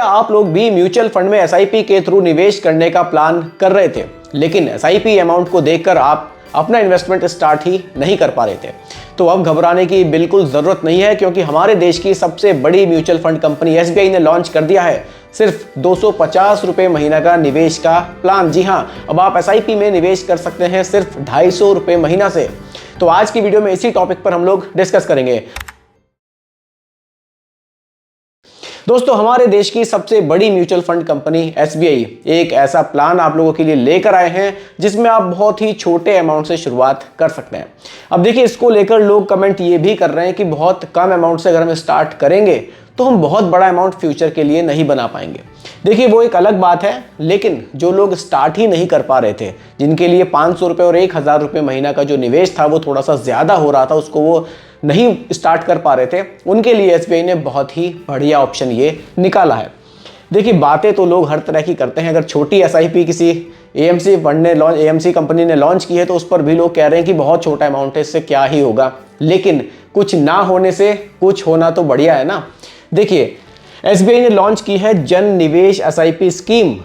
क्या आप लोग भी म्यूचुअल फंड में एसआईपी के थ्रू निवेश करने का प्लान कर रहे थे, लेकिन एसआईपी अमाउंट को देखकर आप अपना इन्वेस्टमेंट स्टार्ट ही नहीं कर पा रहे थे? तो अब घबराने की बिल्कुल ज़रूरत नहीं है, क्योंकि हमारे देश की सबसे बड़ी म्यूचुअल फंड कंपनी एसबीआई ने लॉन्च कर दिया है सिर्फ 250 रुपये महीना का निवेश का प्लान। जी हाँ, अब आप एसआईपी में निवेश कर सकते हैं सिर्फ 250 रुपये महीना से। तो आज की वीडियो में इसी टॉपिक पर हम लोग डिस्कस करेंगे। दोस्तों, हमारे देश की सबसे बड़ी म्यूचुअल फंड कंपनी एसबीआई एक ऐसा प्लान आप लोगों के लिए लेकर आए हैं जिसमें आप बहुत ही छोटे अमाउंट से शुरुआत कर सकते हैं। अब देखिए, इसको लेकर लोग कमेंट ये भी कर रहे हैं कि बहुत कम अमाउंट से अगर हम स्टार्ट करेंगे तो हम बहुत बड़ा अमाउंट फ्यूचर के लिए नहीं बना पाएंगे। देखिए, वो एक अलग बात है, लेकिन जो लोग स्टार्ट ही नहीं कर पा रहे थे, जिनके लिए 500 रुपये और 1000 रुपये महीना का जो निवेश था वो थोड़ा सा ज़्यादा हो रहा था, उसको वो नहीं स्टार्ट कर पा रहे थे, उनके लिए एसबीआई ने बहुत ही बढ़िया ऑप्शन ये निकाला है। देखिए, बातें तो लोग हर तरह की करते हैं। अगर छोटी एसआईपी किसी एएमसी कंपनी ने लॉन्च की है तो उस पर भी लोग कह रहे हैं कि बहुत छोटा अमाउंट है, इससे क्या ही होगा। लेकिन कुछ ना होने से कुछ होना तो बढ़िया है ना। देखिए, एसबीआई ने लॉन्च की है जन निवेश एसआईपी स्कीम।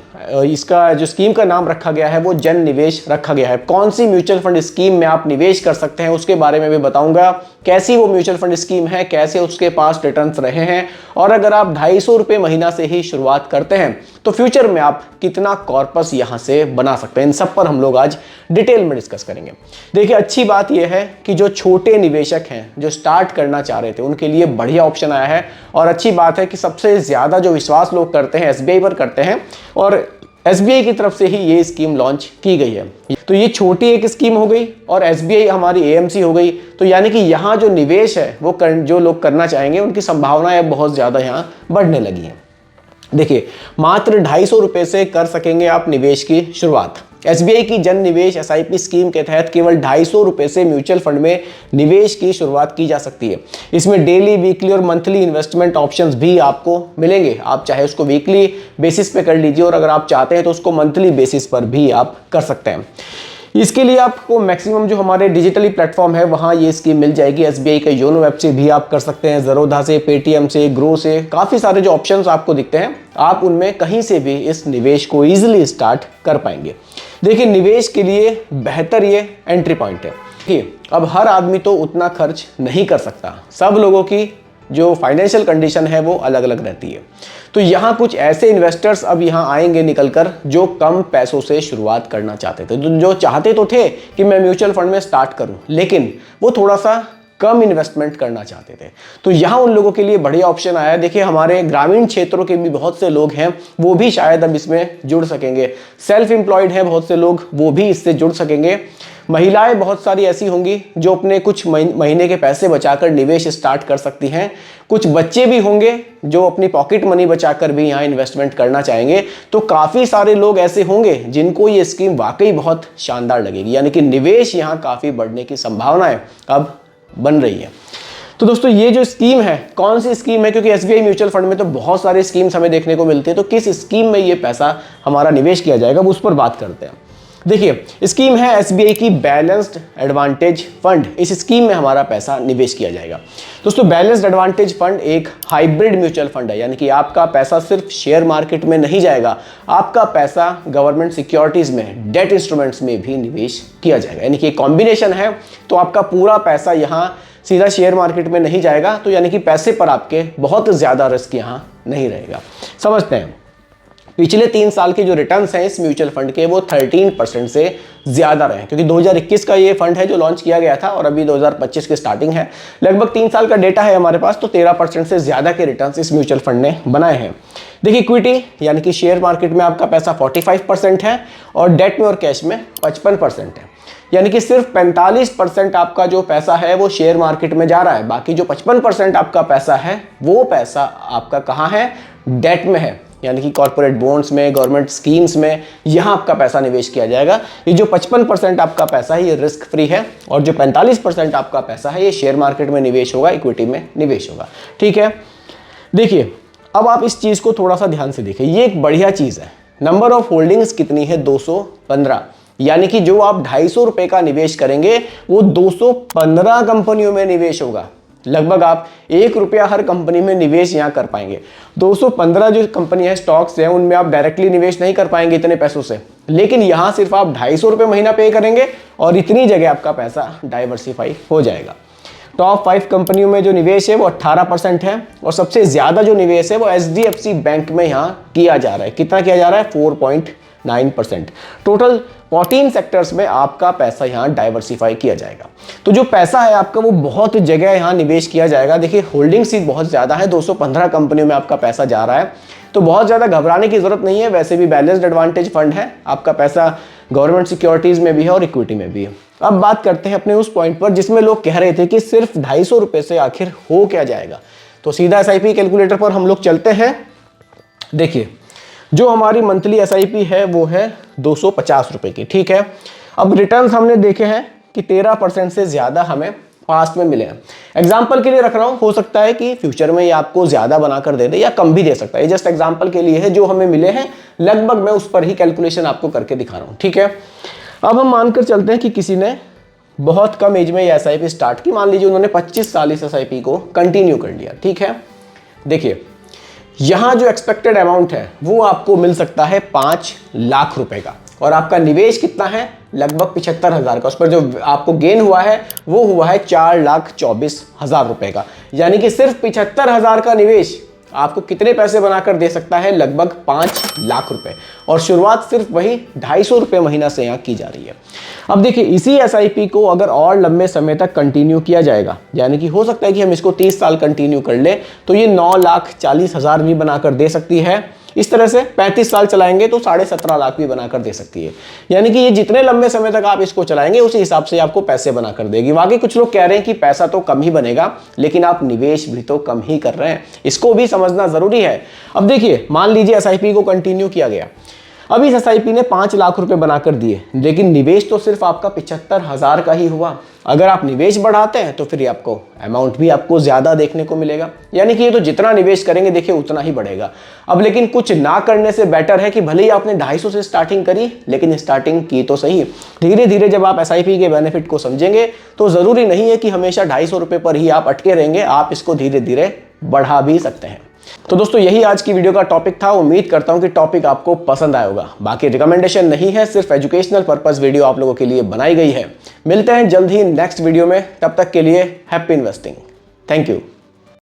इसका जो स्कीम का नाम रखा गया है वो जन निवेश रखा गया है। कौन सी म्यूचुअल फंड स्कीम में आप निवेश कर सकते हैं उसके बारे में भी बताऊंगा। कैसी वो म्यूचुअल फंड स्कीम है, कैसे उसके पास रिटर्न्स रहे हैं, और अगर आप 250 रुपये महीना से ही शुरुआत करते हैं तो फ्यूचर में आप कितना कॉर्पस यहां से बना सकते हैं, इन सब पर हम लोग आज डिटेल में डिस्कस करेंगे। देखिए, अच्छी बात यह है कि जो छोटे निवेशक हैं, जो स्टार्ट करना चाह रहे थे, उनके लिए बढ़िया ऑप्शन आया है। और अच्छी बात है कि सबसे ज़्यादा जो विश्वास लोग करते हैं एसबीआई पर करते हैं, और एसबीआई की तरफ से ही ये स्कीम लॉन्च की गई है। तो ये छोटी एक स्कीम हो गई और एसबीआई हमारी एएमसी हो गई। तो यानी कि यहाँ जो निवेश है वो जो लोग करना चाहेंगे उनकी संभावनाएं बहुत ज़्यादा यहाँ बढ़ने लगी हैं। देखिए, मात्र 250 रुपये से कर सकेंगे आप निवेश की शुरुआत। एसबीआई की जन निवेश एसआईपी स्कीम के तहत केवल 250 रुपये से म्यूचुअल फंड में निवेश की शुरुआत की जा सकती है। इसमें डेली, वीकली और मंथली इन्वेस्टमेंट ऑप्शंस भी आपको मिलेंगे। आप चाहे उसको वीकली बेसिस पे कर लीजिए, और अगर आप चाहते हैं तो उसको मंथली बेसिस पर भी आप कर सकते हैं। इसके लिए आपको मैक्सिमम जो हमारे डिजिटली प्लेटफॉर्म है वहाँ ये स्कीम मिल जाएगी। एसबीआई के योनो ऐप से भी आप कर सकते हैं, ज़रोधा से, पेटीएम से, ग्रो से, काफ़ी सारे जो ऑप्शंस आपको दिखते हैं, आप उनमें कहीं से भी इस निवेश को ईजिली स्टार्ट कर पाएंगे। देखिए, निवेश के लिए बेहतर ये एंट्री पॉइंट है कि अब हर आदमी तो उतना खर्च नहीं कर सकता। सब लोगों की जो फाइनेंशियल कंडीशन है वो अलग अलग रहती है। तो यहाँ कुछ ऐसे इन्वेस्टर्स अब यहाँ आएंगे निकलकर जो कम पैसों से शुरुआत करना चाहते थे, जो चाहते तो थे कि मैं म्यूचुअल फंड में स्टार्ट करूँ, लेकिन वो थोड़ा सा कम इन्वेस्टमेंट करना चाहते थे। तो यहाँ उन लोगों के लिए बढ़िया ऑप्शन आया है। देखिए, हमारे ग्रामीण क्षेत्रों के भी बहुत से लोग हैं, वो भी शायद अब इसमें जुड़ सकेंगे। सेल्फ एम्प्लॉयड हैं बहुत से लोग, वो भी इससे जुड़ सकेंगे। महिलाएं बहुत सारी ऐसी होंगी जो अपने कुछ महीने के पैसे बचाकर निवेश स्टार्ट कर सकती हैं। कुछ बच्चे भी होंगे जो अपनी पॉकेट मनी बचाकर भी यहाँ इन्वेस्टमेंट करना चाहेंगे। तो काफ़ी सारे लोग ऐसे होंगे जिनको ये स्कीम वाकई बहुत शानदार लगेगी। यानी कि निवेश यहाँ काफ़ी बढ़ने की संभावनाएं अब बन रही है। तो दोस्तों, ये जो स्कीम है, कौन सी स्कीम है, क्योंकि एसबीआई म्यूचुअल फंड में तो बहुत सारे स्कीम्स हमें देखने को मिलती है, तो किस स्कीम में ये पैसा हमारा निवेश किया जाएगा उस पर बात करते हैं। देखिए, स्कीम है एसबीआई की बैलेंस्ड एडवांटेज फंड। इस स्कीम में हमारा पैसा निवेश किया जाएगा। दोस्तों, बैलेंस्ड एडवांटेज फंड एक हाइब्रिड म्यूचुअल फंड है। यानी कि आपका पैसा सिर्फ शेयर मार्केट में नहीं जाएगा, आपका पैसा गवर्नमेंट सिक्योरिटीज में, डेट इंस्ट्रूमेंट्स में भी निवेश किया जाएगा। यानी कि एक कॉम्बिनेशन है। तो आपका पूरा पैसा यहाँ सीधा शेयर मार्केट में नहीं जाएगा, तो यानी कि पैसे पर आपके बहुत ज़्यादा रिस्क यहाँ नहीं रहेगा। समझते हैं, पिछले 3 साल के जो रिटर्न्स हैं इस म्यूचुअल फंड के वो 13% से ज़्यादा रहे, क्योंकि 2021 का ये फंड है जो लॉन्च किया गया था और अभी 2025 की स्टार्टिंग है। लगभग 3 साल का डेटा है हमारे पास, तो 13% से ज़्यादा के रिटर्न्स इस म्यूचुअल फंड ने बनाए हैं। देखिए, इक्विटी यानी कि शेयर मार्केट में आपका पैसा 45% है और डेट में और कैश में 55% है। यानी कि सिर्फ 45% आपका जो पैसा है वो शेयर मार्केट में जा रहा है, बाकी जो 55% आपका पैसा है वो पैसा आपका कहाँ है, डेट में है। यानी कि कॉर्पोरेट बॉन्ड्स में, गवर्नमेंट स्कीम्स में, यहाँ आपका पैसा निवेश किया जाएगा। ये जो 55% आपका पैसा है ये रिस्क फ्री है, और जो 45% आपका पैसा है ये शेयर मार्केट में निवेश होगा, इक्विटी में निवेश होगा। ठीक है, देखिए, अब आप इस चीज़ को थोड़ा सा ध्यान से देखिए। ये एक बढ़िया चीज़ है। नंबर ऑफ होल्डिंग्स कितनी है, 215। यानी कि जो आप 250 रुपये का निवेश करेंगे वो 215 कंपनियों में निवेश होगा। लगभग आप 1 रुपया हर कंपनी में निवेश यहाँ कर पाएंगे। 215 जो कंपनियां स्टॉक्स हैं उनमें आप डायरेक्टली निवेश नहीं कर पाएंगे इतने पैसों से, लेकिन यहाँ सिर्फ आप 250 रुपये महीना पे करेंगे और इतनी जगह आपका पैसा डाइवर्सिफाई हो जाएगा। टॉप 5 कंपनियों में जो निवेश है वो 18% है और सबसे ज़्यादा जो निवेश है वो HDFC बैंक में यहाँ किया जा रहा है। कितना किया जा रहा है? 4.9%। टोटल 14 सेक्टर्स में आपका पैसा यहाँ डाइवर्सिफाई किया जाएगा। तो जो पैसा है आपका वो बहुत जगह यहाँ निवेश किया जाएगा। देखिए होल्डिंग्स ही बहुत ज़्यादा है, 215 कंपनियों में आपका पैसा जा रहा है, तो बहुत ज़्यादा घबराने की ज़रूरत नहीं है। वैसे भी बैलेंस्ड एडवांटेज फंड है, आपका पैसा गवर्नमेंट सिक्योरिटीज़ में भी है और इक्विटी में भी है। अब बात करते हैं अपने उस पॉइंट पर जिसमें लोग कह रहे थे कि सिर्फ 250 रुपये से आखिर हो क्या जाएगा। तो सीधा SIP कैलकुलेटर पर हम लोग चलते हैं। देखिए जो हमारी मंथली SIP है वो है 250 रुपये की, ठीक है। अब रिटर्न्स हमने देखे हैं कि 13% से ज़्यादा हमें पास्ट में मिले हैं। एग्जाम्पल के लिए रख रहा हूँ, हो सकता है कि फ्यूचर में ये आपको ज़्यादा बनाकर दे दे या कम भी दे सकता है। ये जस्ट एग्जाम्पल के लिए है, जो हमें मिले हैं लगभग मैं उस पर ही कैलकुलेशन आपको करके दिखा रहा हूँ, ठीक है। अब हम मानकर चलते हैं कि किसी ने बहुत कम एज में ये SIP स्टार्ट की, मान लीजिए उन्होंने 25 साल इस SIP को कंटिन्यू कर लिया, ठीक है। देखिए यहाँ जो एक्सपेक्टेड अमाउंट है वो आपको मिल सकता है 5 लाख रुपए का, और आपका निवेश कितना है? लगभग 75,000 का। उस पर जो आपको गेन हुआ है वो हुआ है 4,24,000 रुपए का। यानी कि सिर्फ 75,000 का निवेश आपको कितने पैसे बनाकर दे सकता है? लगभग 5 लाख रुपए। और शुरुआत सिर्फ वही 250 रुपये महीना से यहाँ की जा रही है। अब देखिए इसी SIP को अगर और लंबे समय तक कंटिन्यू किया जाएगा, यानी कि हो सकता है कि हम इसको 30 साल कंटिन्यू कर ले, तो ये 9,40,000 भी बनाकर दे सकती है। इस तरह से 35 साल चलाएंगे तो 17.5 लाख भी बनाकर दे सकती है। यानी कि ये जितने लंबे समय तक आप इसको चलाएंगे उसी हिसाब से आपको पैसे बनाकर देगी। वाकई कुछ लोग कह रहे हैं कि पैसा तो कम ही बनेगा, लेकिन आप निवेश भी तो कम ही कर रहे हैं, इसको भी समझना जरूरी है। अब देखिए मान लीजिए SIP को कंटिन्यू किया गया, अब इस SIP ने 5 लाख रुपए बनाकर दिए, लेकिन निवेश तो सिर्फ आपका 75,000 का ही हुआ। अगर आप निवेश बढ़ाते हैं तो फिर आपको अमाउंट भी आपको ज़्यादा देखने को मिलेगा। यानी कि ये तो जितना निवेश करेंगे देखिए उतना ही बढ़ेगा। अब लेकिन कुछ ना करने से बेटर है कि भले ही आपने 250 से स्टार्टिंग करी, लेकिन स्टार्टिंग की तो सही। धीरे धीरे जब आप SIP के बेनिफिट को समझेंगे तो ज़रूरी नहीं है कि हमेशा 250 रुपये पर ही आप अटके रहेंगे, आप इसको धीरे धीरे बढ़ा भी सकते हैं। तो दोस्तों यही आज की वीडियो का टॉपिक था। उम्मीद करता हूं कि टॉपिक आपको पसंद आया होगा। बाकी रिकमेंडेशन नहीं है, सिर्फ एजुकेशनल पर्पस वीडियो आप लोगों के लिए बनाई गई है। मिलते हैं जल्द ही नेक्स्ट वीडियो में, तब तक के लिए हैप्पी इन्वेस्टिंग। Thank you.